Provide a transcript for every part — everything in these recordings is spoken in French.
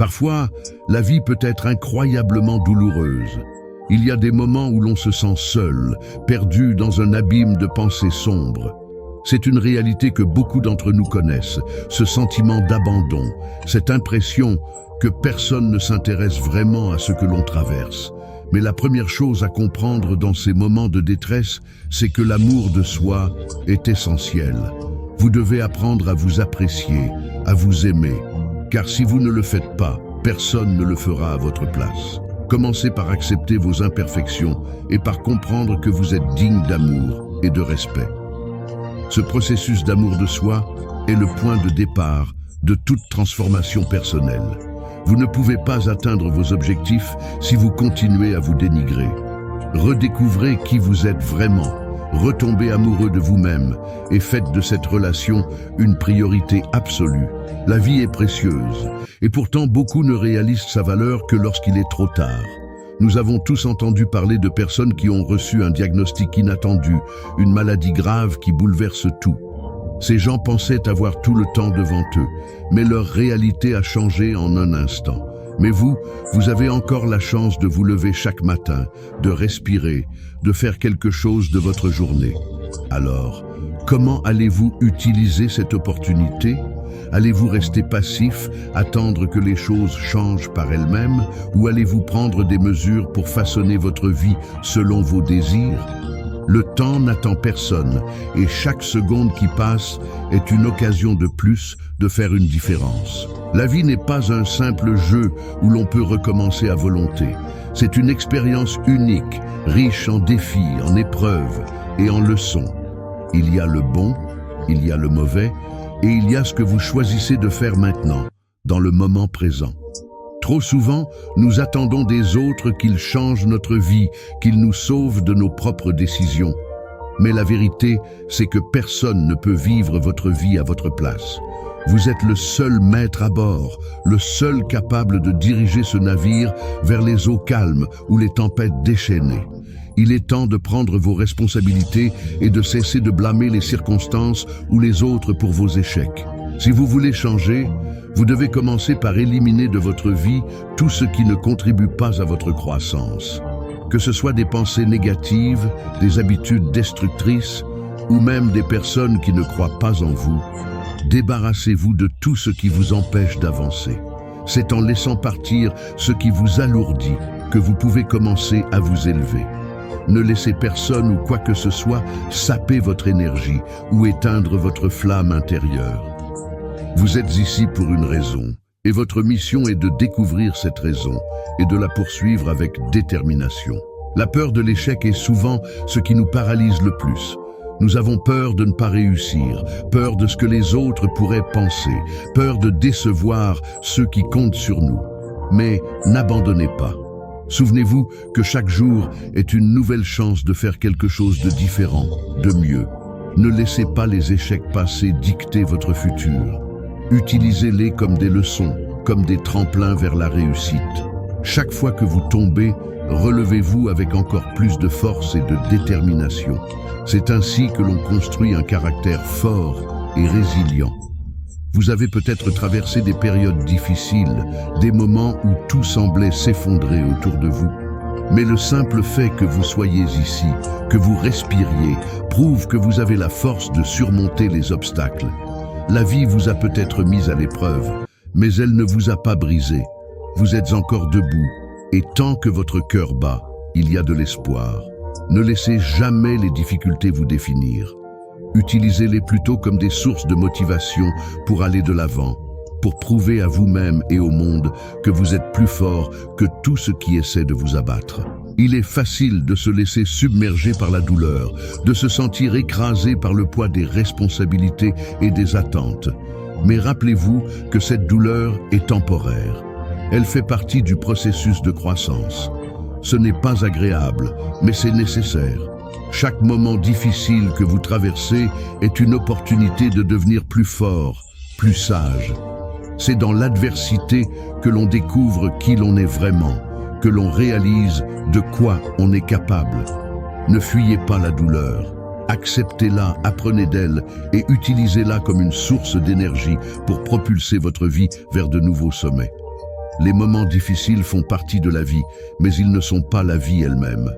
Parfois, la vie peut être incroyablement douloureuse. Il y a des moments où l'on se sent seul, perdu dans un abîme de pensées sombres. C'est une réalité que beaucoup d'entre nous connaissent, ce sentiment d'abandon, cette impression que personne ne s'intéresse vraiment à ce que l'on traverse. Mais la première chose à comprendre dans ces moments de détresse, c'est que l'amour de soi est essentiel. Vous devez apprendre à vous apprécier, à vous aimer, car si vous ne le faites pas, personne ne le fera à votre place. Commencez par accepter vos imperfections et par comprendre que vous êtes digne d'amour et de respect. Ce processus d'amour de soi est le point de départ de toute transformation personnelle. Vous ne pouvez pas atteindre vos objectifs si vous continuez à vous dénigrer. Redécouvrez qui vous êtes vraiment, retombez amoureux de vous-même et faites de cette relation une priorité absolue. La vie est précieuse et pourtant beaucoup ne réalisent sa valeur que lorsqu'il est trop tard. Nous avons tous entendu parler de personnes qui ont reçu un diagnostic inattendu, une maladie grave qui bouleverse tout. Ces gens pensaient avoir tout le temps devant eux, mais leur réalité a changé en un instant. Mais vous avez encore la chance de vous lever chaque matin, de respirer, de faire quelque chose de votre journée. Alors, comment allez-vous utiliser cette opportunité ? Allez-vous rester passif, attendre que les choses changent par elles-mêmes, ou allez-vous prendre des mesures pour façonner votre vie selon vos désirs ? Le temps n'attend personne et chaque seconde qui passe est une occasion de plus de faire une différence. La vie n'est pas un simple jeu où l'on peut recommencer à volonté. C'est une expérience unique, riche en défis, en épreuves et en leçons. Il y a le bon, il y a le mauvais et il y a ce que vous choisissez de faire maintenant, dans le moment présent. Trop souvent, nous attendons des autres qu'ils changent notre vie, qu'ils nous sauvent de nos propres décisions. Mais la vérité, c'est que personne ne peut vivre votre vie à votre place. Vous êtes le seul maître à bord, le seul capable de diriger ce navire vers les eaux calmes ou les tempêtes déchaînées. Il est temps de prendre vos responsabilités et de cesser de blâmer les circonstances ou les autres pour vos échecs. Si vous voulez changer, vous devez commencer par éliminer de votre vie tout ce qui ne contribue pas à votre croissance. Que ce soit des pensées négatives, des habitudes destructrices ou même des personnes qui ne croient pas en vous, débarrassez-vous de tout ce qui vous empêche d'avancer. C'est en laissant partir ce qui vous alourdit que vous pouvez commencer à vous élever. Ne laissez personne ou quoi que ce soit saper votre énergie ou éteindre votre flamme intérieure. Vous êtes ici pour une raison, et votre mission est de découvrir cette raison et de la poursuivre avec détermination. La peur de l'échec est souvent ce qui nous paralyse le plus. Nous avons peur de ne pas réussir, peur de ce que les autres pourraient penser, peur de décevoir ceux qui comptent sur nous. Mais n'abandonnez pas. Souvenez-vous que chaque jour est une nouvelle chance de faire quelque chose de différent, de mieux. Ne laissez pas les échecs passés dicter votre futur. Utilisez-les comme des leçons, comme des tremplins vers la réussite. Chaque fois que vous tombez, relevez-vous avec encore plus de force et de détermination. C'est ainsi que l'on construit un caractère fort et résilient. Vous avez peut-être traversé des périodes difficiles, des moments où tout semblait s'effondrer autour de vous. Mais le simple fait que vous soyez ici, que vous respiriez, prouve que vous avez la force de surmonter les obstacles. La vie vous a peut-être mis à l'épreuve, mais elle ne vous a pas brisé. Vous êtes encore debout, et tant que votre cœur bat, il y a de l'espoir. Ne laissez jamais les difficultés vous définir. Utilisez-les plutôt comme des sources de motivation pour aller de l'avant, pour prouver à vous-même et au monde que vous êtes plus fort que tout ce qui essaie de vous abattre. Il est facile de se laisser submerger par la douleur, de se sentir écrasé par le poids des responsabilités et des attentes. Mais rappelez-vous que cette douleur est temporaire. Elle fait partie du processus de croissance. Ce n'est pas agréable, mais c'est nécessaire. Chaque moment difficile que vous traversez est une opportunité de devenir plus fort, plus sage. C'est dans l'adversité que l'on découvre qui l'on est vraiment, que l'on réalise de quoi on est capable. Ne fuyez pas la douleur. Acceptez-la, apprenez d'elle et utilisez-la comme une source d'énergie pour propulser votre vie vers de nouveaux sommets. Les moments difficiles font partie de la vie, mais ils ne sont pas la vie elle-même.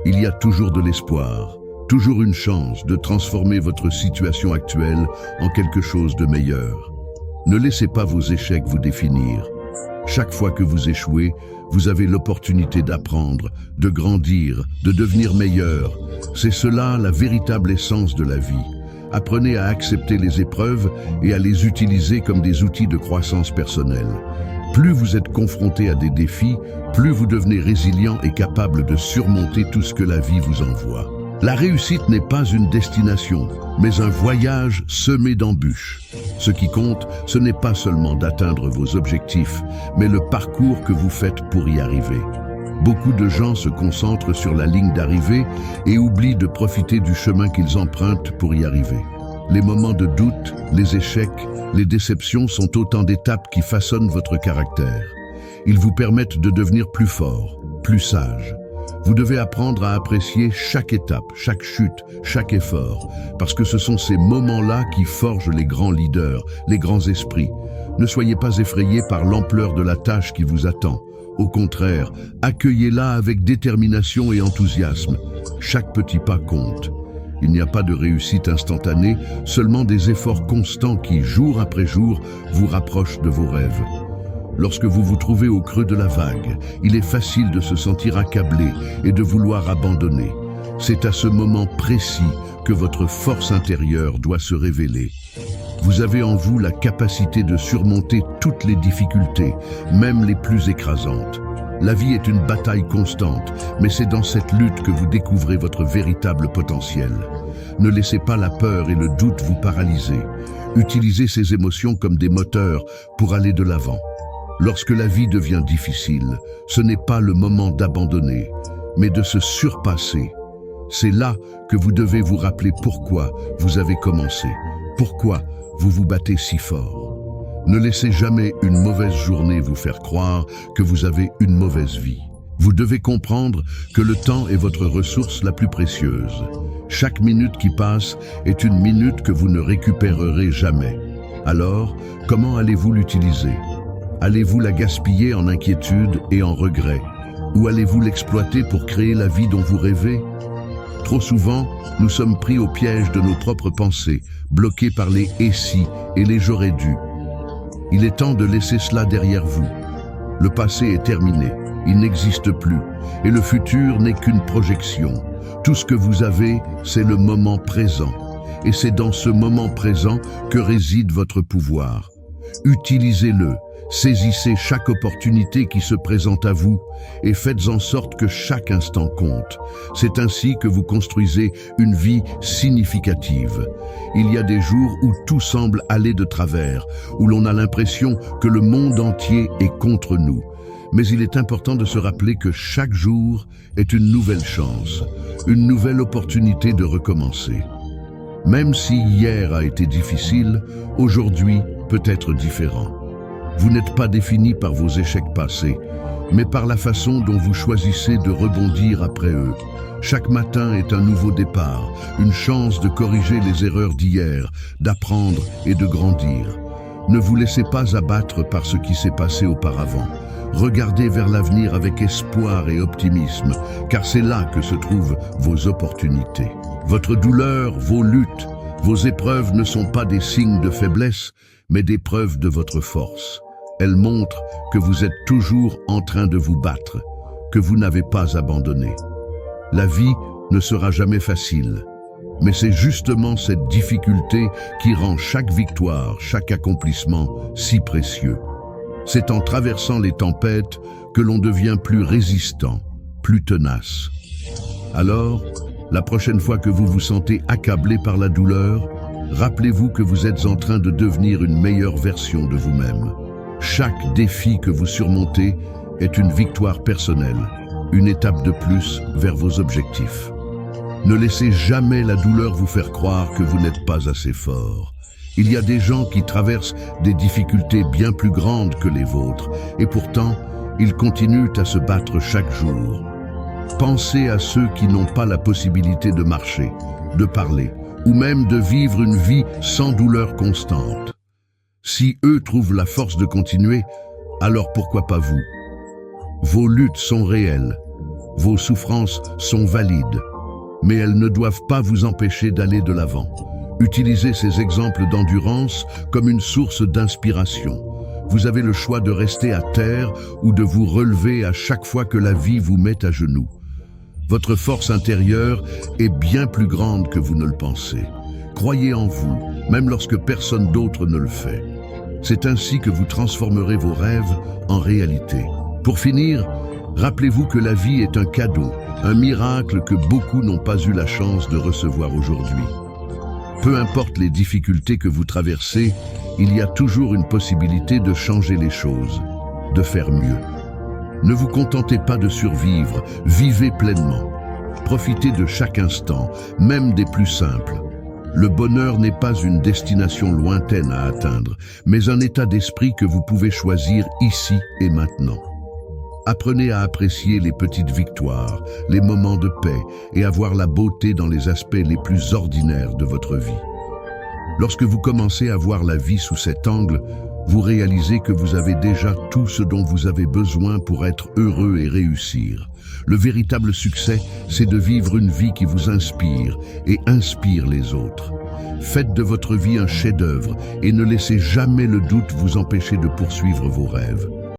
Il y a toujours de l'espoir, toujours une chance de transformer votre situation actuelle en quelque chose de meilleur. Ne laissez pas vos échecs vous définir. Chaque fois que vous échouez, vous avez l'opportunité d'apprendre, de grandir, de devenir meilleur. C'est cela la véritable essence de la vie. Apprenez à accepter les épreuves et à les utiliser comme des outils de croissance personnelle. Plus vous êtes confronté à des défis, plus vous devenez résilient et capable de surmonter tout ce que la vie vous envoie. La réussite n'est pas une destination, mais un voyage semé d'embûches. Ce qui compte, ce n'est pas seulement d'atteindre vos objectifs, mais le parcours que vous faites pour y arriver. Beaucoup de gens se concentrent sur la ligne d'arrivée et oublient de profiter du chemin qu'ils empruntent pour y arriver. Les moments de doute, les échecs, les déceptions sont autant d'étapes qui façonnent votre caractère. Ils vous permettent de devenir plus fort, plus sage. Vous devez apprendre à apprécier chaque étape, chaque chute, chaque effort, parce que ce sont ces moments-là qui forgent les grands leaders, les grands esprits. Ne soyez pas effrayés par l'ampleur de la tâche qui vous attend. Au contraire, accueillez-la avec détermination et enthousiasme. Chaque petit pas compte. Il n'y a pas de réussite instantanée, seulement des efforts constants qui, jour après jour, vous rapprochent de vos rêves. Lorsque vous vous trouvez au creux de la vague, il est facile de se sentir accablé et de vouloir abandonner. C'est à ce moment précis que votre force intérieure doit se révéler. Vous avez en vous la capacité de surmonter toutes les difficultés, même les plus écrasantes. La vie est une bataille constante, mais c'est dans cette lutte que vous découvrez votre véritable potentiel. Ne laissez pas la peur et le doute vous paralyser. Utilisez ces émotions comme des moteurs pour aller de l'avant. Lorsque la vie devient difficile, ce n'est pas le moment d'abandonner, mais de se surpasser. C'est là que vous devez vous rappeler pourquoi vous avez commencé, pourquoi vous vous battez si fort. Ne laissez jamais une mauvaise journée vous faire croire que vous avez une mauvaise vie. Vous devez comprendre que le temps est votre ressource la plus précieuse. Chaque minute qui passe est une minute que vous ne récupérerez jamais. Alors, comment allez-vous l'utiliser ? Allez-vous la gaspiller en inquiétude et en regret? Ou allez-vous l'exploiter pour créer la vie dont vous rêvez? Trop souvent, nous sommes pris au piège de nos propres pensées, bloqués par les « et si » et les « j'aurais dû ». Il est temps de laisser cela derrière vous. Le passé est terminé, il n'existe plus, et le futur n'est qu'une projection. Tout ce que vous avez, c'est le moment présent. Et c'est dans ce moment présent que réside votre pouvoir. Utilisez-le. Saisissez chaque opportunité qui se présente à vous et faites en sorte que chaque instant compte. C'est ainsi que vous construisez une vie significative. Il y a des jours où tout semble aller de travers, où l'on a l'impression que le monde entier est contre nous. Mais il est important de se rappeler que chaque jour est une nouvelle chance, une nouvelle opportunité de recommencer. Même si hier a été difficile, aujourd'hui peut être différent. Vous n'êtes pas défini par vos échecs passés, mais par la façon dont vous choisissez de rebondir après eux. Chaque matin est un nouveau départ, une chance de corriger les erreurs d'hier, d'apprendre et de grandir. Ne vous laissez pas abattre par ce qui s'est passé auparavant. Regardez vers l'avenir avec espoir et optimisme, car c'est là que se trouvent vos opportunités. Votre douleur, vos luttes, vos épreuves ne sont pas des signes de faiblesse, mais des preuves de votre force. Elles montrent que vous êtes toujours en train de vous battre, que vous n'avez pas abandonné. La vie ne sera jamais facile, mais c'est justement cette difficulté qui rend chaque victoire, chaque accomplissement si précieux. C'est en traversant les tempêtes que l'on devient plus résistant, plus tenace. Alors, la prochaine fois que vous vous sentez accablé par la douleur, rappelez-vous que vous êtes en train de devenir une meilleure version de vous-même. Chaque défi que vous surmontez est une victoire personnelle, une étape de plus vers vos objectifs. Ne laissez jamais la douleur vous faire croire que vous n'êtes pas assez fort. Il y a des gens qui traversent des difficultés bien plus grandes que les vôtres, et pourtant, ils continuent à se battre chaque jour. Pensez à ceux qui n'ont pas la possibilité de marcher, de parler, ou même de vivre une vie sans douleur constante. Si eux trouvent la force de continuer, alors pourquoi pas vous? Vos luttes sont réelles, vos souffrances sont valides, mais elles ne doivent pas vous empêcher d'aller de l'avant. Utilisez ces exemples d'endurance comme une source d'inspiration. Vous avez le choix de rester à terre ou de vous relever à chaque fois que la vie vous met à genoux. Votre force intérieure est bien plus grande que vous ne le pensez. Croyez en vous, même lorsque personne d'autre ne le fait. C'est ainsi que vous transformerez vos rêves en réalité. Pour finir, rappelez-vous que la vie est un cadeau, un miracle que beaucoup n'ont pas eu la chance de recevoir aujourd'hui. Peu importe les difficultés que vous traversez, il y a toujours une possibilité de changer les choses, de faire mieux. Ne vous contentez pas de survivre, vivez pleinement. Profitez de chaque instant, même des plus simples. Le bonheur n'est pas une destination lointaine à atteindre, mais un état d'esprit que vous pouvez choisir ici et maintenant. Apprenez à apprécier les petites victoires, les moments de paix et à voir la beauté dans les aspects les plus ordinaires de votre vie. Lorsque vous commencez à voir la vie sous cet angle, vous réalisez que vous avez déjà tout ce dont vous avez besoin pour être heureux et réussir. Le véritable succès, c'est de vivre une vie qui vous inspire et inspire les autres. Faites de votre vie un chef-d'œuvre et ne laissez jamais le doute vous empêcher de poursuivre vos rêves.